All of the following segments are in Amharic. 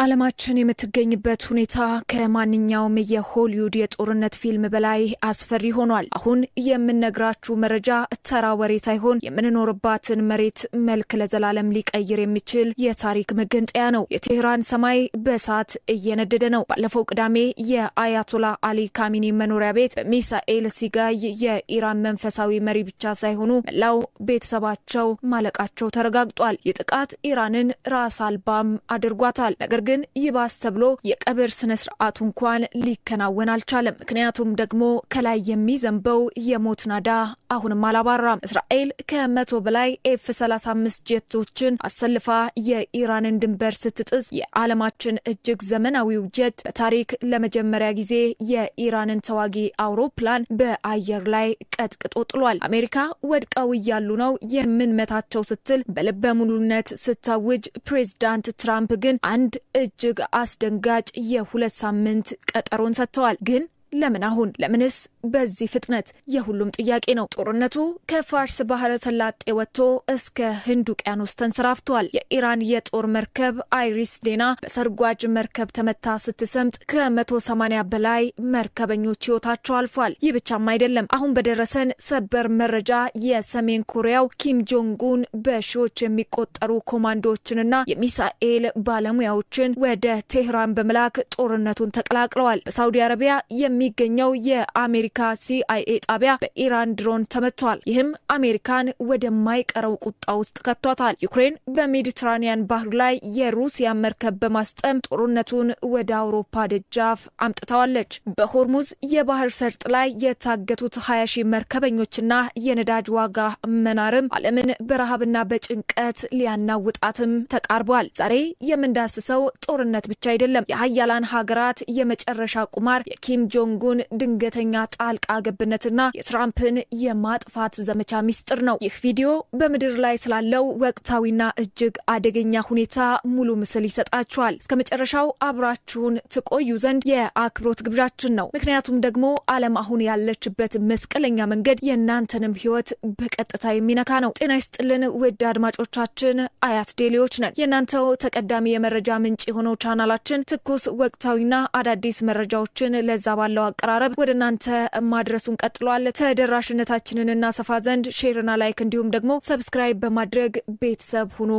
ዓለማችን የምትገኝበት ሁኔታ ከማንኛውም የሆሊውድ የጦርነት ፊልም በላይ አስፈሪ ሆኗል። አሁን የምንነግራችሁ መረጃ ተራ ወሬ ሳይሆን የምንኖርባትን መሬት መልክ ለዘላለም ሊቀይር የሚችል የታሪክ መገንጠያ ነው። የቴህራን ሰማይ በእሳት እየነደደ ነው። ባለፈው ቅዳሜ የአያቶላ አሊ ካሚኒ መኖሪያ ቤት በሚሳኤል ሲጋይ የኢራን መንፈሳዊ መሪ ብቻ ሳይሆኑ መላው ቤተሰባቸው ማለቃቸው ተረጋግጧል። የጥቃት ኢራንን ራስ አልባም አድርጓታል። ነገር ግን ይባስ ተብሎ የቀብር ስነ ስርዓቱ እንኳን ሊከናወን አልቻለም። ምክንያቱም ደግሞ ከላይ የሚዘንበው የሞት ናዳ አሁንም አላባራም። እስራኤል ከ100 በላይ F-35 ጀቶችን አሰልፋ የኢራንን ድንበር ስትጥስ የዓለማችን እጅግ ዘመናዊው ጀት በታሪክ ለመጀመሪያ ጊዜ የኢራንን ተዋጊ አውሮፕላን በአየር ላይ ቀጥቅጦ ጥሏል። አሜሪካ ወድቀው ያሉ ነው የምንመታቸው ስትል በልበ ሙሉነት ስታውጅ፣ ፕሬዝዳንት ትራምፕ ግን አንድ እጅግ አስደንጋጭ የ2 ሳምንት ቀጠሮን ሰጥተዋል። ግን ለምን አሁን? ለምንስ በዚህ ፍጥነት? የሁሉም ጥያቄ ነው። ጦርነቱ ከፋርስ ባህረ ሰላጤ ወጥቶ እስከ ህንድ ውቅያኖስ ተንሰራፍቷል። የኢራን የጦር መርከብ አይሪስ ዴና በሰርጓጅ መርከብ ተመታ ስትሰምጥ ከ180 በላይ መርከበኞች ህይወታቸው አልፏል። ይህ ብቻም አይደለም። አሁን በደረሰን ሰበር መረጃ የሰሜን ኮሪያው ኪም ጆንጉን በሺዎች የሚቆጠሩ ኮማንዶዎችንና የሚሳኤል ባለሙያዎችን ወደ ቴህራን በመላክ ጦርነቱን ተቀላቅለዋል። በሳውዲ አረቢያ የሚገኘው የአሜሪካ CIA ጣቢያ በኢራን ድሮን ተመቷል። ይህም አሜሪካን ወደማይቀረው ቁጣ ውስጥ ከቷታል። ዩክሬን በሜዲትራኒያን ባህር ላይ የሩሲያ መርከብ በማስጠም ጦርነቱን ወደ አውሮፓ ደጃፍ አምጥታዋለች። በሆርሙዝ የባህር ሰርጥ ላይ የታገቱት 20,000 መርከበኞችና የነዳጅ ዋጋ መናርም ዓለምን በረሃብና በጭንቀት ሊያናውጣትም ተቃርቧል። ዛሬ የምንዳስሰው ጦርነት ብቻ አይደለም። የሀያላን ሀገራት የመጨረሻ ቁማር፣ የኪም ጆንጉን ድንገተኛ ጣልቃ ገብነትና የትራምፕን የማጥፋት ዘመቻ ሚስጥር ነው። ይህ ቪዲዮ በምድር ላይ ስላለው ወቅታዊና እጅግ አደገኛ ሁኔታ ሙሉ ምስል ይሰጣችኋል። እስከ መጨረሻው አብራችሁን ትቆዩ ዘንድ የአክብሮት ግብዣችን ነው። ምክንያቱም ደግሞ ዓለም አሁን ያለችበት መስቀለኛ መንገድ የእናንተንም ህይወት በቀጥታ የሚነካ ነው። ጤና ይስጥልን ውድ አድማጮቻችን፣ አያት ዴሊዎች ነን። የእናንተው ተቀዳሚ የመረጃ ምንጭ የሆነው ቻናላችን ትኩስ ወቅታዊና አዳዲስ መረጃዎችን ለዛ ባለው አቀራረብ ወደ እናንተ ማድረሱን ቀጥሏል። ተደራሽነታችንን እናሰፋ ዘንድ ሼርና ላይክ እንዲሁም ደግሞ ሰብስክራይብ በማድረግ ቤተሰብ ሁኑ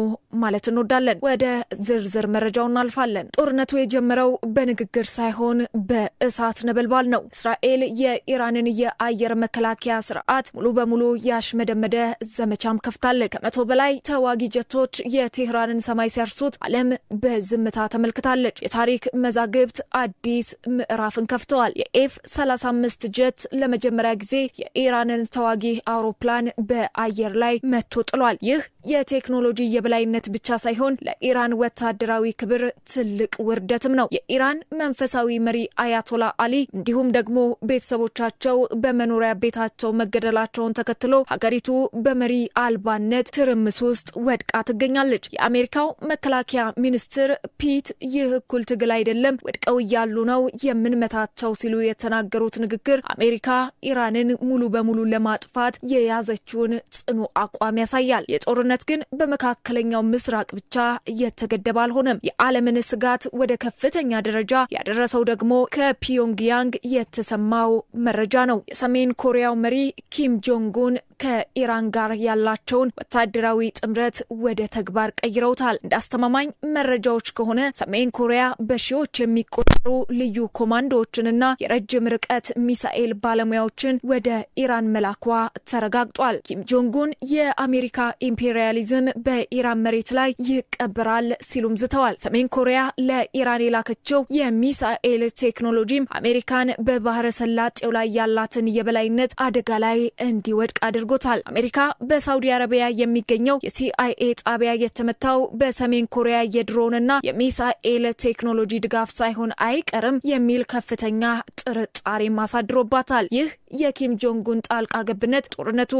ማለት እንወዳለን። ወደ ዝርዝር መረጃው እናልፋለን። ጦርነቱ የጀመረው በንግግር ሳይሆን በእሳት ነበልባል ነው። እስራኤል የኢራንን የአየር መከላከያ ስርዓት ሙሉ በሙሉ ያሽመደመደ ዘመቻም ከፍታለች። ከ100 በላይ ተዋጊ ጀቶች የቴህራንን ሰማይ ሲያርሱት ዓለም በዝምታ ተመልክታለች። የታሪክ መዛግብት አዲስ ምዕራፍን ከፍተዋል። የኤፍ-35 ጀት ለመጀመሪያ ጊዜ የኢራንን ተዋጊ አውሮፕላን በአየር ላይ መቶ ጥሏል። ይህ የቴክኖሎጂ የበላይነት ብቻ ሳይሆን ለኢራን ወታደራዊ ክብር ትልቅ ውርደትም ነው። የኢራን መንፈሳዊ መሪ አያቶላ አሊ እንዲሁም ደግሞ ቤተሰቦቻቸው በመኖሪያ ቤታቸው መገደላቸውን ተከትሎ ሀገሪቱ በመሪ አልባነት ትርምስ ውስጥ ወድቃ ትገኛለች። የአሜሪካው መከላከያ ሚኒስትር ፒት ይህ እኩል ትግል አይደለም፣ ወድቀው እያሉ ነው የምንመታቸው ሲሉ የተናገሩት ንግግር አሜሪካ ኢራንን ሙሉ በሙሉ ለማጥፋት የያዘችውን ጽኑ አቋም ያሳያል። የጦርነት ግን በመካከለኛው ምስራቅ ብቻ የተገደበ አልሆነም። የዓለምን ስጋት ወደ ከፍተኛ ደረጃ ያደረሰው ደግሞ ከፒዮንግያንግ የተሰማው መረጃ ነው። የሰሜን ኮሪያው መሪ ኪም ጆንጉን ከኢራን ጋር ያላቸውን ወታደራዊ ጥምረት ወደ ተግባር ቀይረውታል። እንዳስተማማኝ መረጃዎች ከሆነ ሰሜን ኮሪያ በሺዎች የሚቆጠሩ ልዩ ኮማንዶዎችንና የረጅም ርቀት ሚሳኤል ባለሙያዎችን ወደ ኢራን መላኳ ተረጋግጧል። ኪም ጆንጉን የአሜሪካ ኢምፔሪያሊዝም በኢራን መሬት ላይ ይቀበራል ሲሉም ዝተዋል። ሰሜን ኮሪያ ለኢራን የላከችው የሚሳኤል ቴክኖሎጂም አሜሪካን በባህረ ሰላጤው ላይ ያላትን የበላይነት አደጋ ላይ እንዲወድቅ አድርጎታል። አሜሪካ በሳውዲ አረቢያ የሚገኘው የሲአይኤ ጣቢያ የተመታው በሰሜን ኮሪያ የድሮንና የሚሳኤል ቴክኖሎጂ ድጋፍ ሳይሆን አይቀርም የሚል ከፍተኛ ጥርጣሬ ማሳድሮባታል። ይህ የኪም ጆንጉን ጣልቃ ገብነት ጦርነቱ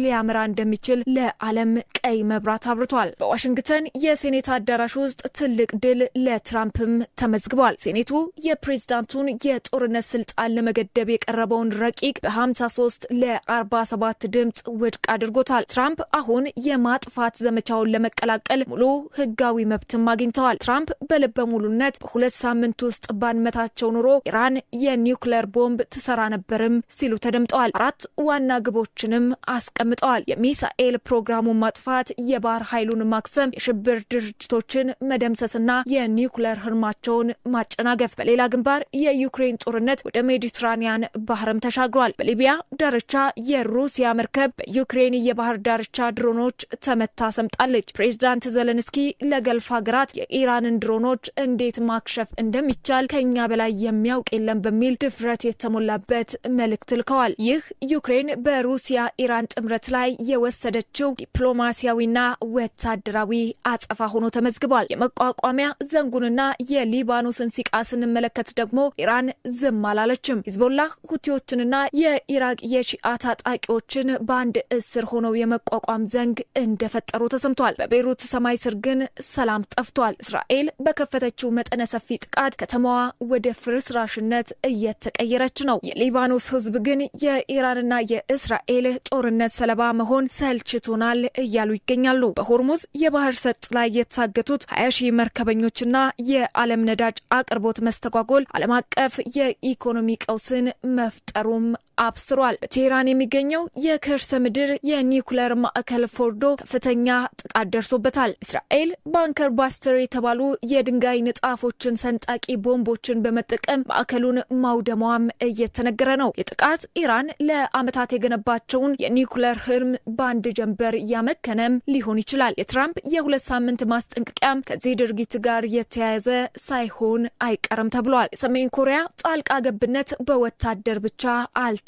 ሊያመራ እንደሚችል ለዓለም ቀይ መብራት አብርቷል። በዋሽንግተን የሴኔት አዳራሽ ውስጥ ትልቅ ድል ለትራምፕም ተመዝግቧል። ሴኔቱ የፕሬዝዳንቱን የጦርነት ስልጣን ለመገደብ የቀረበውን ረቂቅ በ53 ለ47 ድምጽ ውድቅ አድርጎታል። ትራምፕ አሁን የማጥፋት ዘመቻውን ለመቀላቀል ሙሉ ህጋዊ መብትም አግኝተዋል። ትራምፕ በልበ ሙሉነት በ2 ሳምንት ውስጥ ባንመታቸው ኑሮ ኢራን የኒውክሌር ቦምብ ትሰራ ነበርም ሲሉ ተደምጠዋል። 4 ዋና ግቦችንም አስቀምጠዋል። የሚሳኤል ፕሮግራሙን ማጥፋት፣ የባህር ኃይሉን ማክሰም፣ የሽብር ድርጅቶችን መደምሰስና የኒውክሌር ህልማቸውን ማጨናገፍ። በሌላ ግንባር የዩክሬን ጦርነት ወደ ሜዲትራኒያን ባህርም ተሻግሯል። በሊቢያ ዳርቻ የሩሲያ መርከብ በዩክሬን የባህር ዳርቻ ድሮኖች ተመታ ሰምጣለች። ፕሬዝዳንት ዘለንስኪ ለገልፍ ሀገራት የኢራንን ድሮኖች እንዴት ማክሸፍ እንደሚቻል ከኛ በላይ የሚያውቅ የለም በሚል ድፍረት የተሞላበት መልእክት ልከዋል። ይህ ዩክሬን በሩሲያ ኢራን ጥምረት ላይ የወሰደችው ዲፕሎማሲያዊና ወታደራዊ አጸፋ ሆኖ ተመዝግቧል። የመቋቋሚያ ዘንጉንና የሊባኖስን ሲቃ ስንመለከት ደግሞ ኢራን ዝም አላለችም። ሂዝቦላህ ሁቲዎችንና የኢራቅ የሺአ ታጣቂዎችን በአንድ እስር ሆነው የመቋቋም ዘንግ እንደፈጠሩ ተሰምቷል። በቤይሩት ሰማይ ስር ግን ሰላም ጠፍቷል። እስራኤል በከፈተችው መጠነ ሰፊ ጥቃት ከተማዋ ወደ ፍርስራሽነት እየተቀየረች ነው። የሊባኖስ ህዝብ ግን የኢራንና የእስራኤል ጦርነት ሰለባ መሆን ሰልችቶናል እያሉ ይገኛሉ። በሆርሙዝ የባህር ሰርጥ ላይ የታገቱት 20,000 መርከበኞችና የዓለም ነዳጅ አቅርቦት መስተጓጎል ዓለም አቀፍ የኢኮኖሚ ቀውስን መፍጠሩም አብስሯል። በቴህራን የሚገኘው የከርሰ ምድር የኒውክሌር ማዕከል ፎርዶ ከፍተኛ ጥቃት ደርሶበታል። እስራኤል ባንከር ባስተር የተባሉ የድንጋይ ንጣፎችን ሰንጣቂ ቦምቦችን በመጠቀም ማዕከሉን ማውደሟም እየተነገረ ነው። የጥቃት ኢራን ለዓመታት የገነባቸውን የኒውክሌር ህልም በአንድ ጀንበር ያመከነም ሊሆን ይችላል። የትራምፕ የ2 ሳምንት ማስጠንቀቂያም ከዚህ ድርጊት ጋር የተያያዘ ሳይሆን አይቀርም ተብሏል። የሰሜን ኮሪያ ጣልቃ ገብነት በወታደር ብቻ አልተገደበም።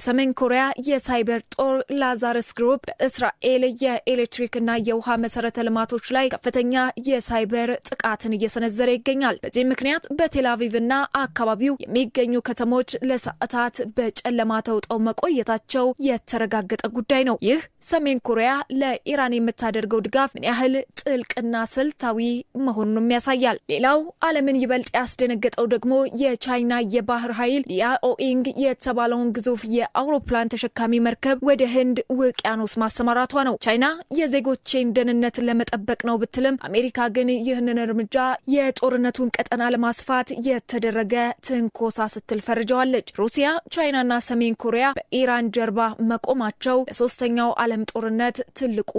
ሰሜን ኮሪያ የሳይበር ጦር ላዛረስ ግሩፕ በእስራኤል የኤሌክትሪክና የውሃ መሰረተ ልማቶች ላይ ከፍተኛ የሳይበር ጥቃትን እየሰነዘረ ይገኛል። በዚህ ምክንያት በቴል አቪቭና አካባቢው የሚገኙ ከተሞች ለሰዓታት በጨለማ ተውጠው መቆየታቸው የተረጋገጠ ጉዳይ ነው። ይህ ሰሜን ኮሪያ ለኢራን የምታደርገው ድጋፍ ምን ያህል ጥልቅና ስልታዊ መሆኑንም ያሳያል። ሌላው ዓለምን ይበልጥ ያስደነገጠው ደግሞ የቻይና የባህር ኃይል ሊያኦኢንግ የተባለውን ግዙፍ የአውሮፕላን ተሸካሚ መርከብ ወደ ህንድ ውቅያኖስ ማሰማራቷ ነው። ቻይና የዜጎችን ደህንነት ለመጠበቅ ነው ብትልም አሜሪካ ግን ይህንን እርምጃ የጦርነቱን ቀጠና ለማስፋት የተደረገ ትንኮሳ ስትል ፈርጀዋለች። ሩሲያ፣ ቻይናና ሰሜን ኮሪያ በኢራን ጀርባ መቆማቸው ለሶስተኛው ዓለም ጦርነት ትልቁ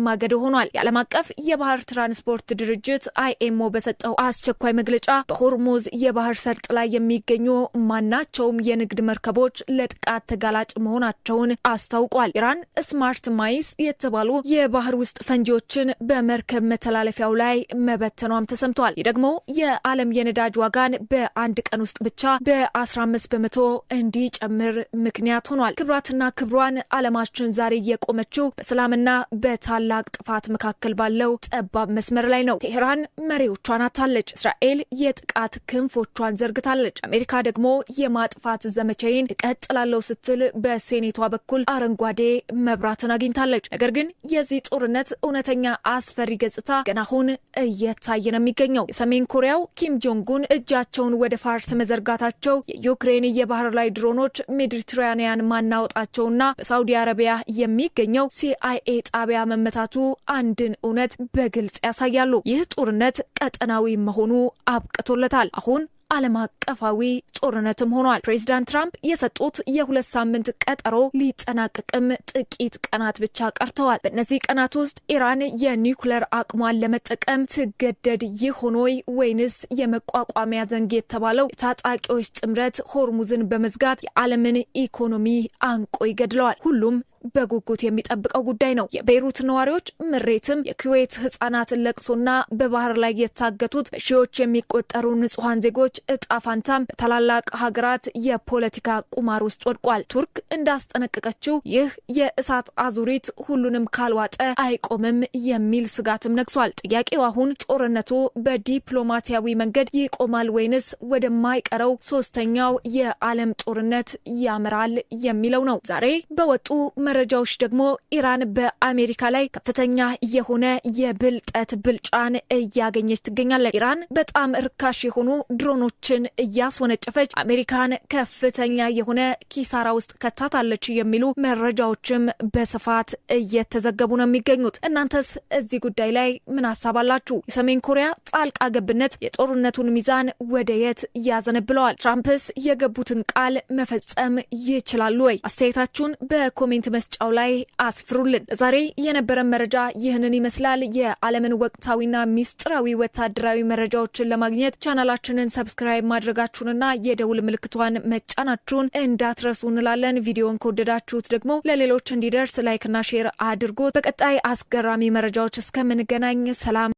ማገዶ ሆኗል። የዓለም አቀፍ የባህር ትራንስፖርት ድርጅት አይኤምኦ በሰጠው አስቸኳይ መግለጫ በሆርሙዝ የባህር ሰርጥ ላይ የሚገኙ ማናቸውም የንግድ መርከቦች ለጥቃት ተጋላጭ መሆናቸውን አስታውቋል። ኢራን ስማርት ማይስ የተባሉ የባህር ውስጥ ፈንጂዎችን በመርከብ መተላለፊያው ላይ መበተኗም ተሰምቷል። ይህ ደግሞ የዓለም የነዳጅ ዋጋን በአንድ ቀን ውስጥ ብቻ በ15 በመቶ እንዲጨምር ምክንያት ሆኗል። ክብራትና ክብሯን ዓለማችን ዛሬ የቆመችው በሰላምና በታላቅ ጥፋት መካከል ባለው ጠባብ መስመር ላይ ነው። ቴህራን መሪዎቿን አታለች። እስራኤል የጥቃት ክንፎቿን ዘርግታለች። አሜሪካ ደግሞ የማጥፋት ዘመቻዬን እቀጥላለሁ ስትል በሴኔቷ በኩል አረንጓዴ መብራትን አግኝታለች። ነገር ግን የዚህ ጦርነት እውነተኛ አስፈሪ ገጽታ ገና አሁን እየታየ ነው የሚገኘው። የሰሜን ኮሪያው ኪም ጆንጉን እጃቸውን ወደ ፋርስ መዘርጋታቸው፣ የዩክሬን የባህር ላይ ድሮኖች ሜዲትራኒያን ማናወጣቸውና በሳውዲ አረቢያ የሚገኘው ሲአይኤ ጣቢያ መመታቱ አንድን እውነት በግልጽ ያሳያሉ። ይህ ጦርነት ቀጠናዊ መሆኑ አብቅቶለታል። አሁን ዓለም አቀፋዊ ጦርነትም ሆኗል። ፕሬዝዳንት ትራምፕ የሰጡት የ2 ሳምንት ቀጠሮ ሊጠናቀቅም ጥቂት ቀናት ብቻ ቀርተዋል። በእነዚህ ቀናት ውስጥ ኢራን የኒውክሌር አቅሟን ለመጠቀም ትገደድ ይሆን ወይንስ የመቋቋሚያ ዘንግ የተባለው የታጣቂዎች ጥምረት ሆርሙዝን በመዝጋት የዓለምን ኢኮኖሚ አንቆ ይገድለዋል? ሁሉም በጉጉት የሚጠብቀው ጉዳይ ነው። የቤይሩት ነዋሪዎች ምሬትም፣ የኩዌት ህፃናትን ለቅሶና በባህር ላይ የታገቱት በሺዎች የሚቆጠሩ ንጹሃን ዜጎች እጣፋንታም በታላላቅ ሀገራት የፖለቲካ ቁማር ውስጥ ወድቋል። ቱርክ እንዳስጠነቀቀችው ይህ የእሳት አዙሪት ሁሉንም ካልዋጠ አይቆምም የሚል ስጋትም ነግሷል። ጥያቄው አሁን ጦርነቱ በዲፕሎማሲያዊ መንገድ ይቆማል ወይንስ ወደማይቀረው ሶስተኛው የዓለም ጦርነት ያመራል የሚለው ነው። ዛሬ በወጡ መረጃዎች ደግሞ ኢራን በአሜሪካ ላይ ከፍተኛ የሆነ የብልጠት ብልጫን እያገኘች ትገኛለች። ኢራን በጣም ርካሽ የሆኑ ድሮኖችን እያስወነጨፈች አሜሪካን ከፍተኛ የሆነ ኪሳራ ውስጥ ከታታለች የሚሉ መረጃዎችም በስፋት እየተዘገቡ ነው የሚገኙት። እናንተስ እዚህ ጉዳይ ላይ ምን ሐሳብ አላችሁ? የሰሜን ኮሪያ ጣልቃ ገብነት የጦርነቱን ሚዛን ወደ የት ያዘነብለዋል? ትራምፕስ የገቡትን ቃል መፈጸም ይችላሉ ወይ? አስተያየታችሁን በኮሜንት መስጫው ላይ አስፍሩልን። ዛሬ የነበረን መረጃ ይህንን ይመስላል። የዓለምን ወቅታዊና ሚስጥራዊ ወታደራዊ መረጃዎችን ለማግኘት ቻናላችንን ሰብስክራይብ ማድረጋችሁንና የደውል ምልክቷን መጫናችሁን እንዳትረሱ እንላለን። ቪዲዮን ከወደዳችሁት ደግሞ ለሌሎች እንዲደርስ ላይክና ሼር አድርጉት። በቀጣይ አስገራሚ መረጃዎች እስከምንገናኝ ሰላም።